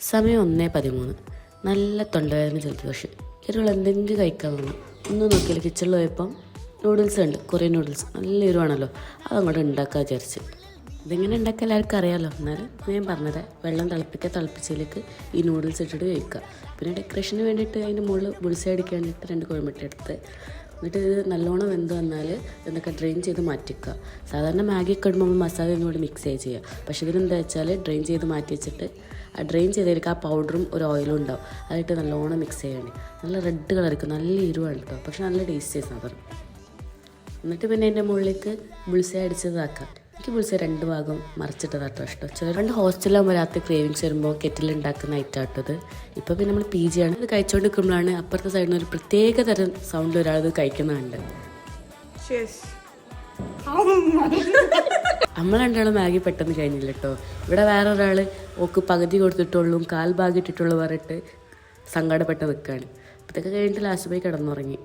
സമയം 1:13. നല്ല തൊണ്ടവേദന ജലദോഷം. ഇരുൾ എന്തെങ്കിലും കഴിക്കാൻ വേണം. ഒന്നും നോക്കിയാൽ കിച്ചണിൽ പോയപ്പം നൂഡിൽസ് ഉണ്ട്, കൊറിയൻ നൂഡിൽസ്. നല്ല എരിവാണല്ലോ, അതങ്ങോട്ട് ഉണ്ടാക്കാൻ വിചാരിച്ച്. ഇതിങ്ങനെ ഉണ്ടാക്കാൻ എല്ലാവർക്കും അറിയാമല്ലോ. എന്നാലും ഞാൻ പറഞ്ഞത് വെള്ളം തിളപ്പിച്ചതിലേക്ക് ഈ നൂഡിൽസ് ഇട്ടിട്ട് കഴിക്കുക. പിന്നെ ഡെക്കറേഷന് വേണ്ടിയിട്ട് അതിൻ്റെ മുകളിൽ ബുൾസൈ അടിക്കാൻ വേണ്ടിയിട്ട് 2 കോഴിമുട്ട എടുത്ത് എന്നിട്ട് ഇത് നല്ലോണം വെന്ത് വന്നാൽ ഇതൊക്കെ ഡ്രെയിൻ ചെയ്ത് മാറ്റിക്കുക. സാധാരണ മാഗിയൊക്കെ ഇടുമ്പോൾ മസാല ഇങ്ങോട്ട് മിക്സ് ചെയ്യുക. പക്ഷേ ഇതിനെന്താ വെച്ചാൽ ഡ്രെയിൻ ചെയ്ത് മാറ്റി വെച്ചിട്ട് ആ ഡ്രെയിൻ ചെയ്തതിലേക്ക് ആ പൗഡറും ഒരു ഓയിലും ഉണ്ടാവും, അതിട്ട് നല്ലോണം മിക്സ് ചെയ്യണേ. നല്ല റെഡ് കളറിക്കും, നല്ല എരിവാണ് കേട്ടോ, പക്ഷെ നല്ല ടേസ്റ്റി സാധനം. എന്നിട്ട് പിന്നെ അതിൻ്റെ മുകളിലേക്ക് ബുൾസൈ അടിച്ചതാക്കാം. എനിക്ക് ബുൾസൈ 2 ഭാഗം മറിച്ചിട്ടതാട്ടോ ഇഷ്ടം. ചില 2 ഹോസ്റ്റലാകുമ്പോൾ രാത്രി ക്രേവിങ്സ് വരുമ്പോൾ കെറ്റിലുണ്ടാക്കുന്ന ഐറ്റാട്ടത്. ഇപ്പോൾ പിന്നെ നമ്മൾ PG ആണ്. ഇത് കഴിച്ചുകൊണ്ട് നിൽക്കുമ്പോഴാണ് അപ്പുറത്തെ സൈഡിൽ നിന്ന് ഒരു പ്രത്യേക തരം സൗണ്ട് ഒരാളത് കഴിക്കുന്നുണ്ട്. നമ്മൾ രണ്ടാളും മാഗി പെട്ടെന്ന് കഴിഞ്ഞില്ല കേട്ടോ. ഇവിടെ വേറെ ഒരാൾ ഓക്ക് പകുതി കൊടുത്തിട്ടുള്ളൂ, 1/4 ഭാഗം ഇട്ടിട്ടുള്ളൂ പറഞ്ഞിട്ട് സങ്കടപ്പെട്ട് നിൽക്കുകയാണ്. ഇതൊക്കെ കഴിഞ്ഞിട്ട് ലാസ്റ്റ് പോയി കിടന്നുറങ്ങി.